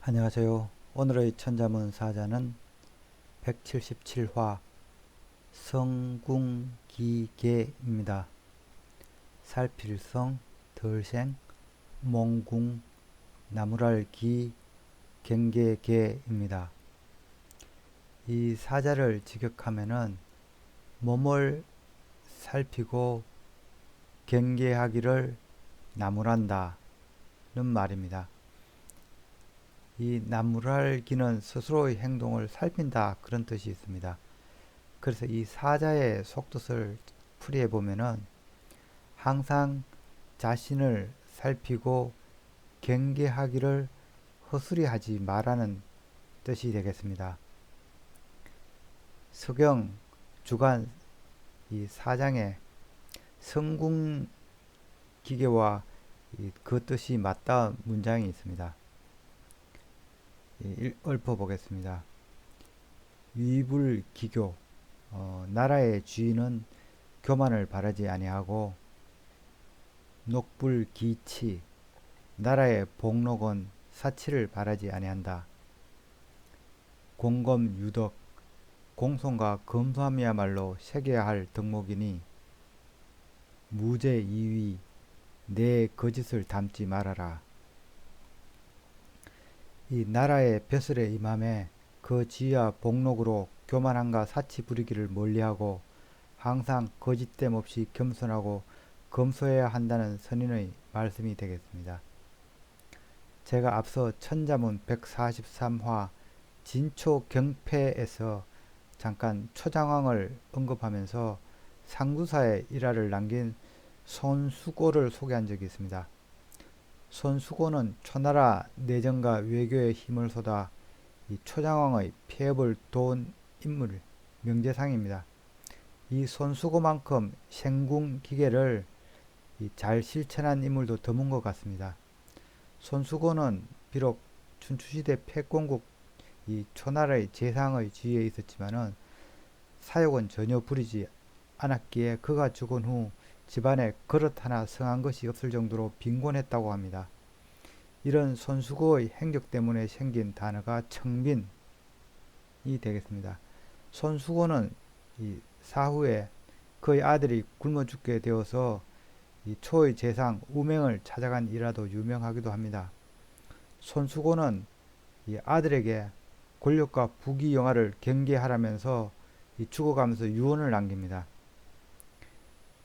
안녕하세요. 오늘의 천자문 사자는 177화 성궁기계입니다. 살필성, 덜생, 몽궁, 나무랄기, 경계계입니다. 이 사자를 직역하면은 몸을 살피고 경계하기를 나무란다는 말입니다. 이 나무랄기는 스스로의 행동을 살핀다 그런 뜻이 있습니다. 그래서 이 사자의 속뜻을 풀이해 보면은 항상 자신을 살피고 경계하기를 허술히 하지 말라는 뜻이 되겠습니다. 서경 주간 이 사장의 성궁 기계와 그 뜻이 맞닿은 문장이 있습니다. 읊어보겠습니다. 위불기교, 나라의 주인은 교만을 바라지 아니하고, 녹불기치, 나라의 복록은 사치를 바라지 아니한다. 공검유덕, 공손과 검소함이야말로 새겨야 할 덕목이니 무제이위, 내 거짓을 담지 말아라. 이 나라의 벼슬에 임함에 그 지위와 복록으로 교만함과 사치 부리기를 멀리하고 항상 거짓됨 없이 겸손하고 검소해야 한다는 선인의 말씀이 되겠습니다. 제가 앞서 천자문 143화 진초경패에서 잠깐 초장왕을 언급하면서 상두사의 일화를 남긴 손수고를 소개한 적이 있습니다. 손수고는 초나라 내정과 외교에 힘을 쏟아 이 초장왕의 폐업을 도운 인물, 명재상입니다. 이 손수고만큼 생궁 기계를 잘 실천한 인물도 드문 것 같습니다. 손수고는 비록 춘추시대 패권국 이 초나라의 재상의 지위에 있었지만은 사욕은 전혀 부리지 않았기에 그가 죽은 후 집안에 그릇 하나 성한 것이 없을 정도로 빈곤했다고 합니다. 이런 손수고의 행적 때문에 생긴 단어가 청빈이 되겠습니다. 손수고는 이 사후에 그의 아들이 굶어 죽게 되어서 이 초의 재상 우맹을 찾아간 일화도 유명하기도 합니다. 손수고는 이 아들에게 권력과 부귀 영화를 경계하라면서 죽어가면서 유언을 남깁니다.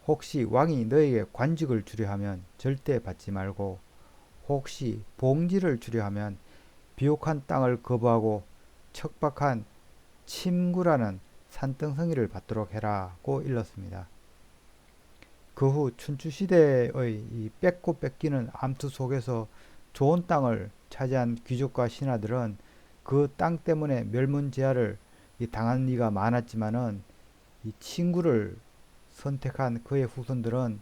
혹시 왕이 너에게 관직을 주려 하면 절대 받지 말고, 혹시 봉지를 주려 하면 비옥한 땅을 거부하고 척박한 침구라는 산등성이를 받도록 해라고 일렀습니다. 그 후 춘추시대의 이 뺏고 뺏기는 암투 속에서 좋은 땅을 차지한 귀족과 신하들은 그 땅 때문에 멸문제하를 당한 이가 많았지만은 이 친구를 선택한 그의 후손들은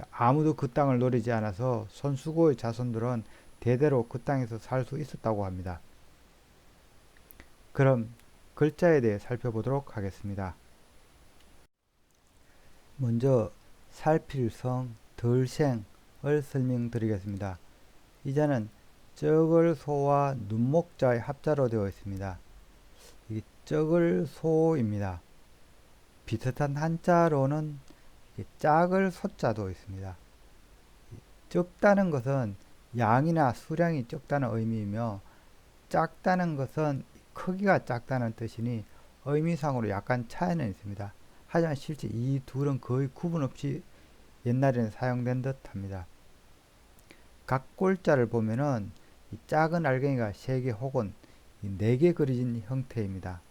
아무도 그 땅을 노리지 않아서 손수고의 자손들은 대대로 그 땅에서 살 수 있었다고 합니다. 그럼 글자에 대해 살펴보도록 하겠습니다. 먼저 살필성 덜생을 설명드리겠습니다. 이 자는 쩍을소와 눈목자의 합자로 되어 있습니다. 이 쩍을소입니다. 비슷한 한자로는 짝을 소자도 있습니다. 적다는 것은 양이나 수량이 적다는 의미이며 작다는 것은 크기가 작다는 뜻이니 의미상으로 약간 차이는 있습니다. 하지만 실제 이 둘은 거의 구분 없이 옛날에는 사용된 듯 합니다. 각골자를 보면은 이 작은 알갱이가 3개 혹은 4개 그려진 형태입니다.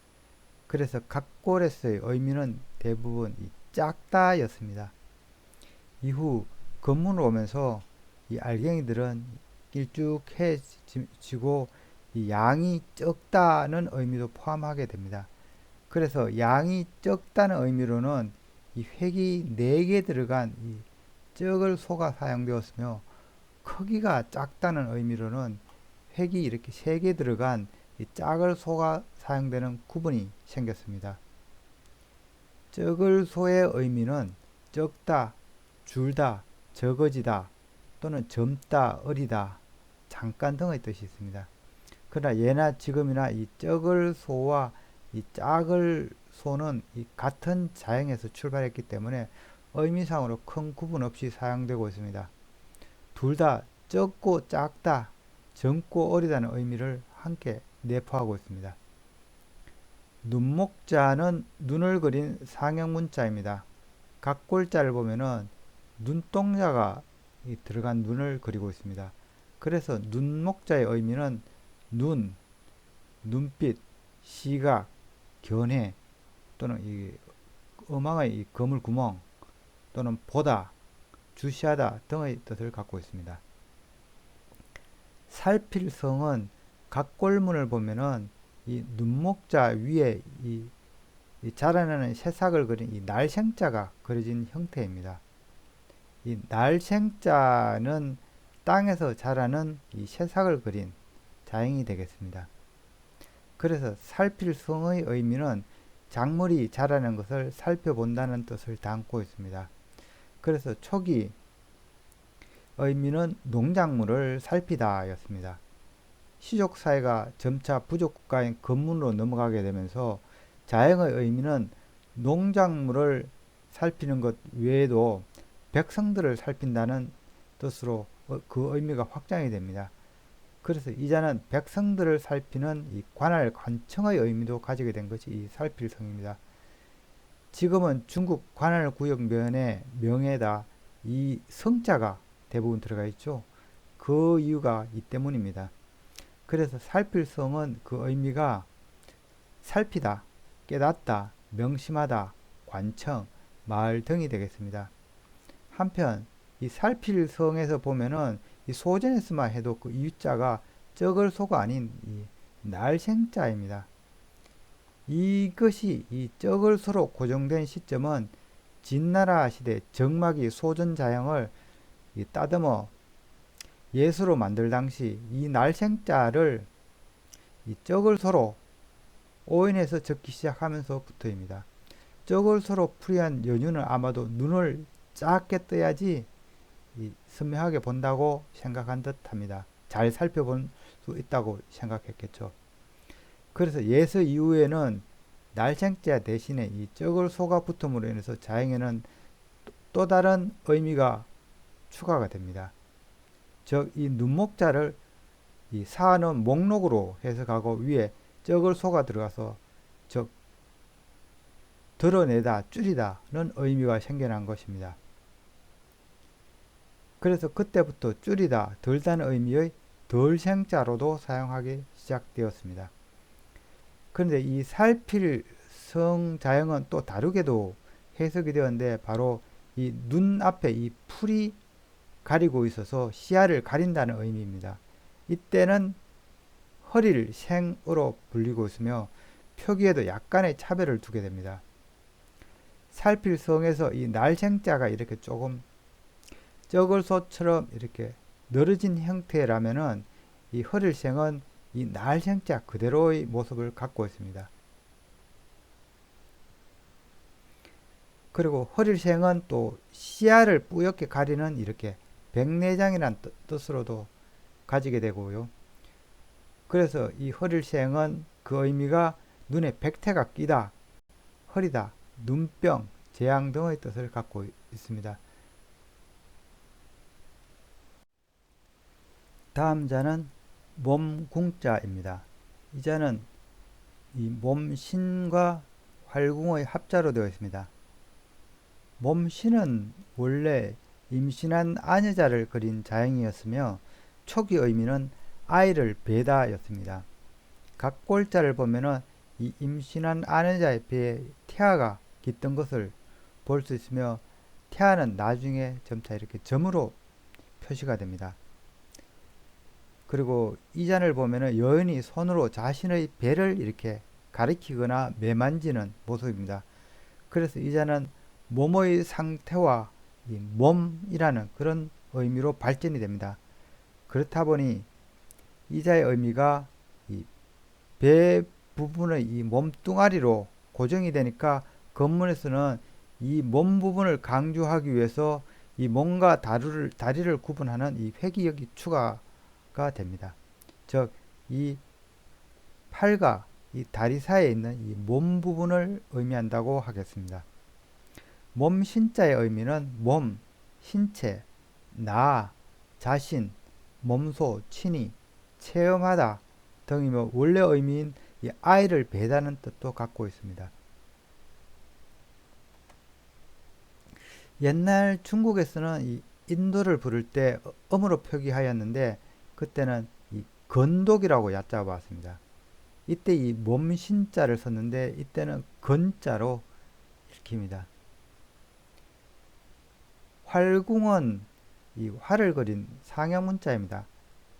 그래서 각골에서의 의미는 대부분 작다였습니다. 이후 건문으로 오면서 이 알갱이들은 길쭉해지고 이 양이 적다는 의미도 포함하게 됩니다. 그래서 양이 적다는 의미로는 이 획이 4개 들어간 이 적을 소가 사용되었으며, 크기가 작다는 의미로는 획이 이렇게 3개 들어간 이 짝을 소가 사용되는 구분이 생겼습니다. 적을 소의 의미는 적다, 줄다, 적어지다 또는 젊다, 어리다, 잠깐 등의 뜻이 있습니다. 그러나 예나 지금이나 이 쩍을 소와 이 짝을 소는 이 같은 자형에서 출발했기 때문에 의미상으로 큰 구분 없이 사용되고 있습니다. 둘 다 적고 작다, 젊고 어리다는 의미를 함께 내포하고 있습니다. 눈목자는 눈을 그린 상형 문자입니다. 각 골자를 보면은 눈동자가 들어간 눈을 그리고 있습니다. 그래서 눈목자의 의미는 눈, 눈빛, 시각, 견해 또는 이 음악의 이 거물 구멍 또는 보다, 주시하다 등의 뜻을 갖고 있습니다. 살필성은 각 골문을 보면은 이 눈목자 위에 이 자라나는 새싹을 그린 이 날생자가 그려진 형태입니다. 이 날생자는 땅에서 자라는 이 새싹을 그린 자형이 되겠습니다. 그래서 살필성의 의미는 작물이 자라는 것을 살펴본다는 뜻을 담고 있습니다. 그래서 초기 의미는 농작물을 살피다 였습니다. 시족사회가 점차 부족국가인 건문으로 넘어가게 되면서 자형의 의미는 농작물을 살피는 것 외에도 백성들을 살핀다는 뜻으로 그 의미가 확장이 됩니다. 그래서 이자는 백성들을 살피는 이 관할 관청의 의미도 가지게 된 것이 이 살필성입니다. 지금은 중국 관할구역 명에다 이 성자가 대부분 들어가 있죠. 그 이유가 이 때문입니다. 그래서 살필성은 그 의미가 살피다, 깨닫다, 명심하다, 관청, 마을 등이 되겠습니다. 한편 이 살필성에서 보면은 이 소전에서만 해도 그 이유자가 적을 소가 아닌 이 날생자입니다. 이것이 이 적을 소로 고정된 시점은 진나라 시대 정막이 소전자형을 따듬어 예수로 만들 당시 이 날생자를 이 적을 소로 오인해서 적기 시작하면서부터입니다. 적을 소로 풀이한 연유는 아마도 눈을 작게 떠야지 선명하게 본다고 생각한 듯합니다. 잘 살펴본 수 있다고 생각했겠죠. 그래서 예서 이후에는 날생자 대신에 이 적을 소가 붙음으로 인해서 자형에는 또 다른 의미가 추가가 됩니다. 즉 이 눈목자를 이 사는 목록으로 해석하고 위에 적을 소가 들어가서 즉 드러내다, 줄이다는 의미가 생겨난 것입니다. 그래서 그때부터 줄이다, 덜다는 의미의 덜생자로도 사용하기 시작되었습니다. 그런데 이 살필성 자형은 또 다르게도 해석이 되었는데 바로 이 눈앞에 이 풀이 가리고 있어서 시야를 가린다는 의미입니다. 이때는 허리를 생으로 불리고 있으며 표기에도 약간의 차별을 두게 됩니다. 살필성에서 이 날생자가 이렇게 조금 적을소처럼 이렇게 늘어진 형태라면은 이 허릴생은 이 날생자 그대로의 모습을 갖고 있습니다. 그리고 허릴생은 또 시야를 뿌옇게 가리는 이렇게 백내장이라는 뜻으로도 가지게 되고요. 그래서 이 허릴생은 그 의미가 눈에 백태가 끼다, 허리다, 눈병, 재앙 등의 뜻을 갖고 있습니다. 다음 자는 몸궁자입니다. 이 자는 이 몸신과 활궁의 합자로 되어 있습니다. 몸신은 원래 임신한 아녀자를 그린 자형이었으며 초기 의미는 아이를 배다였습니다. 각 골자를 보면은 이 임신한 아녀자의 배에 태아가 깃든 것을 볼 수 있으며 태아는 나중에 점차 이렇게 점으로 표시가 됩니다. 그리고 이 잔을 보면은 여인이 손으로 자신의 배를 이렇게 가리키거나 매만지는 모습입니다. 그래서 이 잔은 몸의 상태와 이 몸이라는 그런 의미로 발전이 됩니다. 그렇다 보니 이 자의 의미가 이 배 부분의 이 몸뚱아리로 고정이 되니까 건문에서는 이 몸 부분을 강조하기 위해서 이 몸과 다리를 구분하는 이 회기역이 추가가 됩니다. 즉, 이 팔과 이 다리 사이에 있는 이 몸 부분을 의미한다고 하겠습니다. 몸 신자의 의미는 몸, 신체, 나, 자신, 몸소, 친히, 체험하다 등이며 원래 의미인 이 아이를 배다는 뜻도 갖고 있습니다. 옛날 중국에서는 이 인도를 부를 때 음으로 표기하였는데 그때는 이 건독이라고 얕잡았습니다. 이때 이 몸신자를 썼는데 이때는 건자로 읽힙니다. 활궁은 이 활을 그린 상형문자입니다.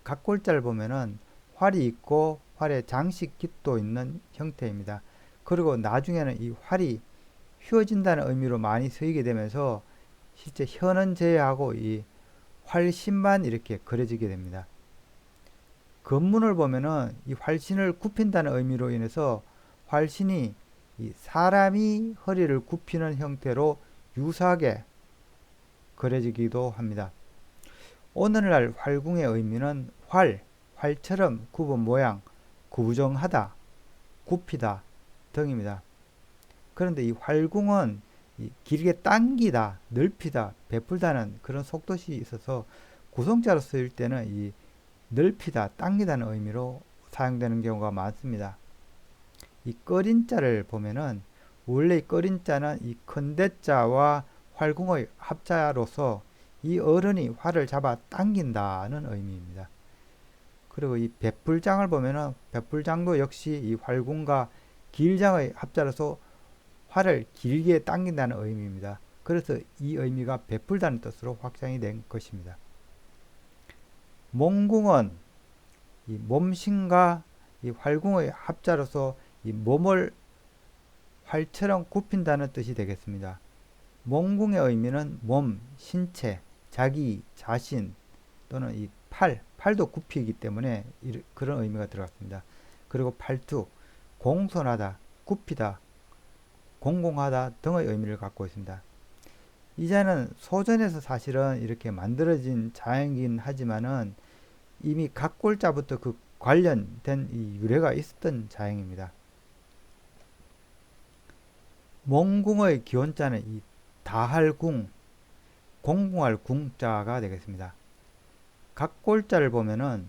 각골자를 보면은 활이 있고 활에 장식 깃도 있는 형태입니다. 그리고 나중에는 이 활이 휘어진다는 의미로 많이 쓰이게 되면서 실제 혀는 제외하고 이 활신만 이렇게 그려지게 됩니다. 건문을 보면은 이 활신을 굽힌다는 의미로 인해서 활신이 이 사람이 허리를 굽히는 형태로 유사하게 그려지기도 합니다. 오늘날 활궁의 의미는 활처럼 굽은 모양, 구부정하다, 굽히다 등입니다. 그런데 이 활궁은 길게 당기다, 넓히다, 베풀다는 그런 속뜻이 있어서 구성자로 쓰일 때는 이 넓히다, 당기다는 의미로 사용되는 경우가 많습니다. 이 꺼린자를 보면은 원래 이 꺼린자는 이 큰대자와 활궁의 합자로서 이 어른이 활을 잡아 당긴다는 의미입니다. 그리고 이 베풀장을 보면은 베풀장도 역시 이 활궁과 길장의 합자로서 활을 길게 당긴다는 의미입니다. 그래서 이 의미가 베풀다는 뜻으로 확장이 된 것입니다. 몽궁은 이 몸신과 이 활궁의 합자로서 이 몸을 활처럼 굽힌다는 뜻이 되겠습니다. 몽궁의 의미는 몸, 신체, 자기, 자신 또는 이 팔도 굽히기 때문에 그런 의미가 들어갔습니다. 그리고 팔뚝, 공손하다, 굽히다, 공공하다 등의 의미를 갖고 있습니다. 이 자는 소전에서 사실은 이렇게 만들어진 자이긴 하지만은 이미 각골자부터 그 관련된 이 유래가 있었던 자형입니다. 몽궁의 기원자는 이 다할궁, 공공할 궁자가 되겠습니다. 각골자를 보면은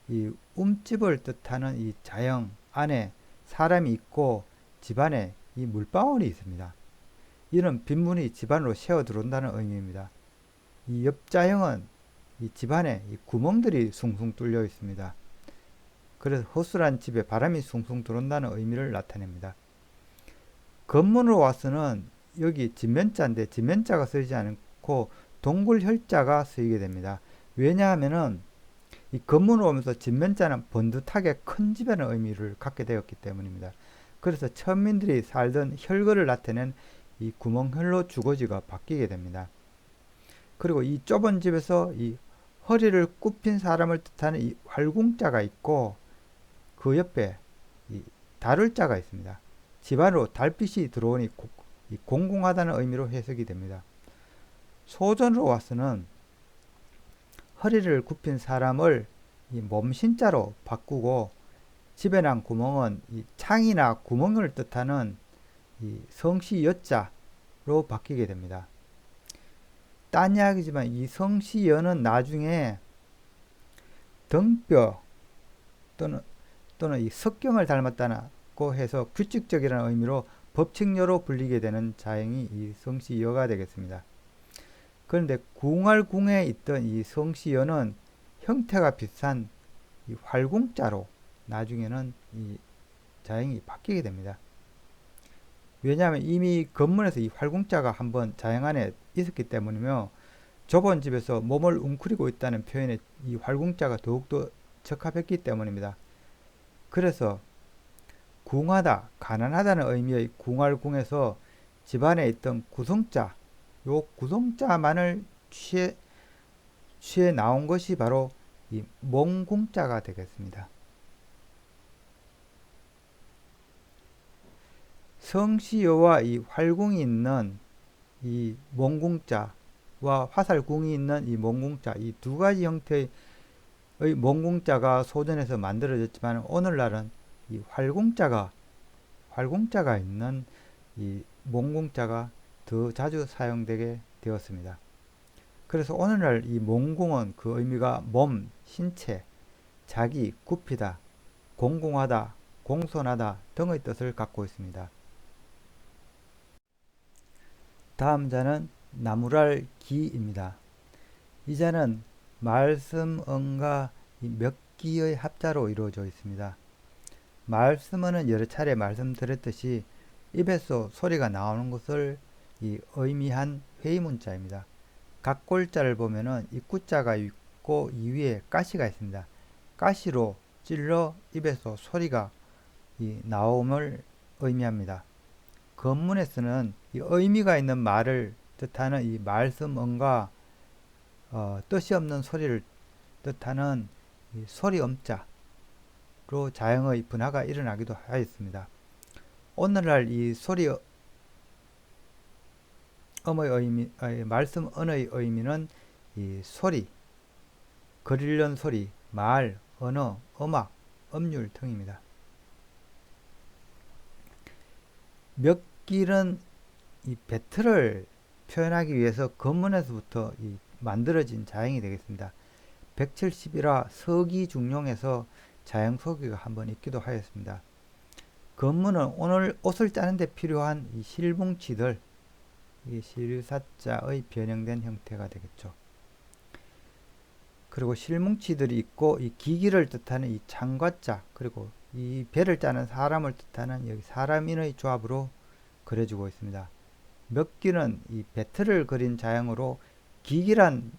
이 움집을 뜻하는 이 자형 안에 사람이 있고 집안에 이 물방울이 있습니다. 이는 빗물이 집안으로 새어 들어온다는 의미입니다. 이 옆자형은 이 집안에 이 구멍들이 숭숭 뚫려 있습니다. 그래서 허술한 집에 바람이 숭숭 들어온다는 의미를 나타냅니다. 건문으로 와서는 여기 진면자인데 진면자가 쓰이지 않고 동굴혈자가 쓰이게 됩니다. 왜냐하면은 이 건문으로 오면서 진면자는 번듯하게 큰 집이라는 의미를 갖게 되었기 때문입니다. 그래서 천민들이 살던 혈거를 나타낸 이 구멍혈로 주거지가 바뀌게 됩니다. 그리고 이 좁은 집에서 이 허리를 굽힌 사람을 뜻하는 이 활궁자가 있고 그 옆에 이 다룰자가 있습니다. 집안으로 달빛이 들어오니 공공하다는 의미로 해석이 됩니다. 소전으로 와서는 허리를 굽힌 사람을 이 몸신자로 바꾸고 집에 난 구멍은 이 창이나 구멍을 뜻하는 이 성시 여자로 바뀌게 됩니다. 딴 이야기지만 이 성시여는 나중에 등뼈 또는 이 석경을 닮았다고 해서 규칙적이라는 의미로 법칙여로 불리게 되는 자형이 이 성시여가 되겠습니다. 그런데 궁활궁에 있던 이 성시여는 형태가 비슷한 이 활궁자로 나중에는 이 자형이 바뀌게 됩니다. 왜냐하면 이미 건문에서 이 활궁자가 한번 자형 안에 있었기 때문이며 좁은 집에서 몸을 웅크리고 있다는 표현에 이 활궁자가 더욱더 적합했기 때문입니다. 그래서 궁하다, 가난하다는 의미의 궁활궁에서 집안에 있던 구성자, 요 구성자만을 취해 나온 것이 바로 이 몽궁자가 되겠습니다. 성시여와 이 활궁이 있는 이 몽궁자와 화살궁이 있는 이 몽궁자, 이 두 가지 형태의 몽궁자가 소전에서 만들어졌지만 오늘날은 이 활공자가 있는 이 몽공자가 더 자주 사용되게 되었습니다. 그래서 오늘날 이 몽공은 그 의미가 몸, 신체, 자기, 굽히다, 공공하다, 공손하다 등의 뜻을 갖고 있습니다. 다음 자는 나무랄 기입니다. 이 자는 말씀, 언과 몇 기의 합자로 이루어져 있습니다. 말씀은 여러 차례 말씀드렸듯이 입에서 소리가 나오는 것을 의미한 회의문자입니다. 각 골자를 보면은 입구자가 있고 이 위에 가시가 있습니다. 가시로 찔러 입에서 소리가 나옴을 의미합니다. 건문에서는 이 의미가 있는 말을 뜻하는 이 말씀언과 뜻이 없는 소리를 뜻하는 이 소리엄자로 자형의 분화가 일어나기도 하였습니다. 오늘날 이 소리음의 의미, 말씀언의 의미는 이 소리, 글 읽는 소리, 말, 언어, 음악, 음률 등입니다. 몇길은 이 배틀을 표현하기 위해서 건문에서부터 만들어진 자형이 되겠습니다. 171화 서기중용에서 자형 소개가 한번 있기도 하였습니다. 건문은 오늘 옷을 짜는데 필요한 이 실뭉치들, 이 실사자의 변형된 형태가 되겠죠. 그리고 실뭉치들이 있고 이 기기를 뜻하는 이 창과자, 그리고 이 배를 짜는 사람을 뜻하는 여기 사람인의 조합으로 그려지고 있습니다. 몇기는 이 배틀을 그린 자형으로 기기란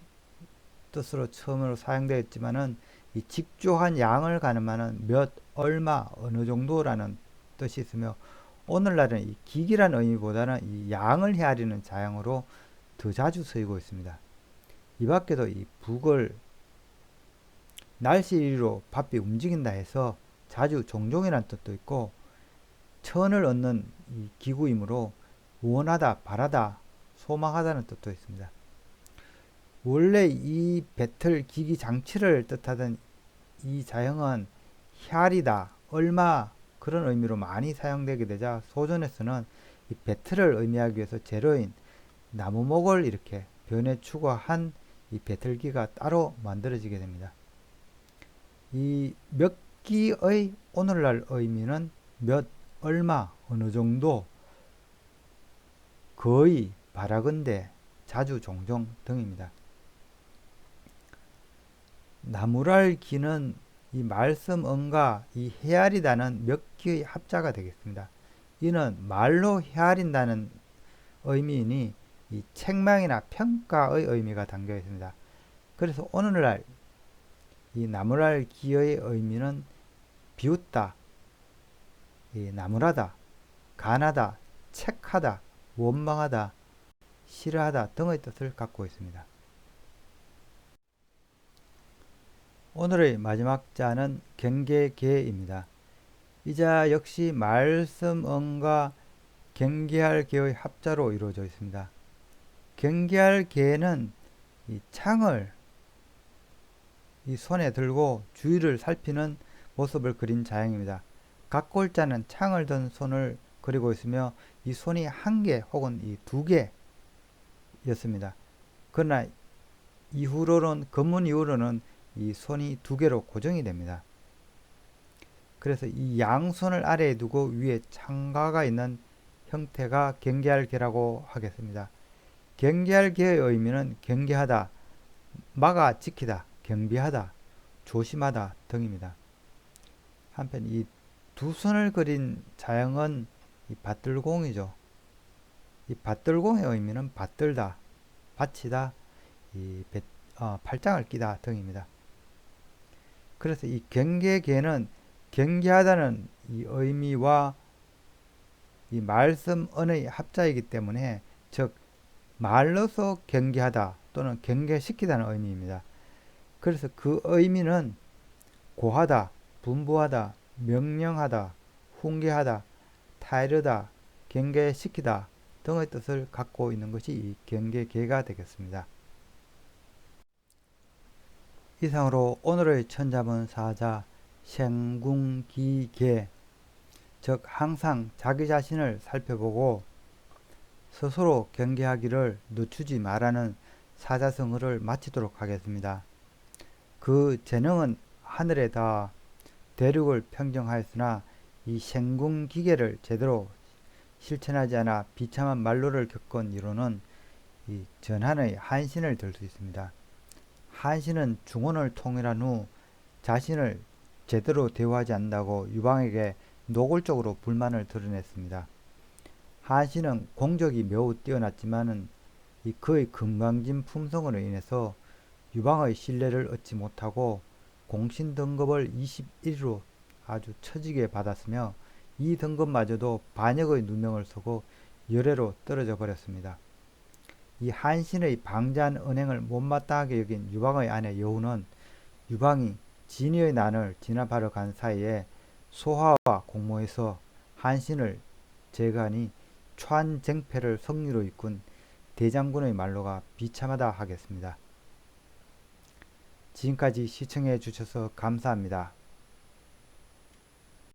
뜻으로 처음으로 사용되었지만은 이 직조한 양을 가늠하는 몇, 얼마, 어느 정도라는 뜻이 있으며 오늘날은 이 기기란 의미보다는 이 양을 헤아리는 자형으로 더 자주 쓰이고 있습니다. 이 밖에도 이 북을 날씨로 바삐 움직인다 해서 자주 종종이라는 뜻도 있고 천을 얻는 이 기구이므로 원하다, 바라다, 소망하다는 뜻도 있습니다. 원래 이 배틀 기기 장치를 뜻하던 이 자형은 혈이다, 얼마 그런 의미로 많이 사용되게 되자 소전에서는 이 배틀을 의미하기 위해서 재료인 나무목을 이렇게 변에 추가한 이 배틀기가 따로 만들어지게 됩니다. 이 몇 기의 오늘날 의미는 몇, 얼마, 어느 정도, 거의, 바라건대, 자주, 종종 등입니다. 나무랄 기는 이 말씀언과 이 헤아리다는 몇 기의 합자가 되겠습니다. 이는 말로 헤아린다는 의미이니 이 책망이나 평가의 의미가 담겨 있습니다. 그래서 오늘날 이 나무랄 기의 의미는 비웃다, 나무라다, 간하다, 책하다, 원망하다, 싫어하다 등의 뜻을 갖고 있습니다. 오늘의 마지막 자는 경계계입니다. 이 자 역시 말씀언과 경계할 계의 합자로 이루어져 있습니다. 경계할 계는 이 창을 이 손에 들고 주위를 살피는 모습을 그린 자형입니다. 각 골자는 창을 든 손을 그리고 있으며 이 손이 한 개 혹은 이 두 개였습니다. 그러나 건문 이후로는 이 손이 두 개로 고정이 됩니다. 그래서 이 양손을 아래에 두고 위에 창가가 있는 형태가 경계할 계라고 하겠습니다. 경계할 계의 의미는 경계하다, 막아 지키다, 경비하다, 조심하다 등입니다. 한편 이 두 손을 그린 자형은 이 밭들공이죠. 이 밭들공의 의미는 받들다, 바치다, 팔짱을 끼다 등입니다. 그래서 이 경계계는 경계하다는 이 의미와 이 말씀언의 합자이기 때문에 즉 말로서 경계하다 또는 경계시키다는 의미입니다. 그래서 그 의미는 고하다, 분부하다, 명령하다, 훈계하다, 타이르다, 경계시키다 등의 뜻을 갖고 있는 것이 이 경계계가 되겠습니다. 이상으로 오늘의 천자문 사자 생궁기계 즉 항상 자기 자신을 살펴보고 스스로 경계하기를 늦추지 말라는 사자성어를 마치도록 하겠습니다. 그 재능은 하늘에 닿아 대륙을 평정하였으나 이 생궁 기계를 제대로 실천하지 않아 비참한 말로를 겪은 이로는 이 전한의 한신을 들 수 있습니다. 한신은 중원을 통일한 후 자신을 제대로 대우하지 않는다고 유방에게 노골적으로 불만을 드러냈습니다. 한신은 공적이 매우 뛰어났지만은 그의 건강진 품성으로 인해서 유방의 신뢰를 얻지 못하고 공신 등급을 21위로 아주 처지게 받았으며 이 등급마저도 반역의 누명을 쓰고 열애로 떨어져 버렸습니다. 이 한신의 방자한 언행을 못마땅하게 여긴 유방의 아내 여우는 유방이 진의의 난을 진압하러 간 사이에 소하와 공모해서 한신을 제거하니川쟁패를 승리로 이끈 대장군의 말로가 비참하다 하겠습니다. 지금까지 시청해 주셔서 감사합니다.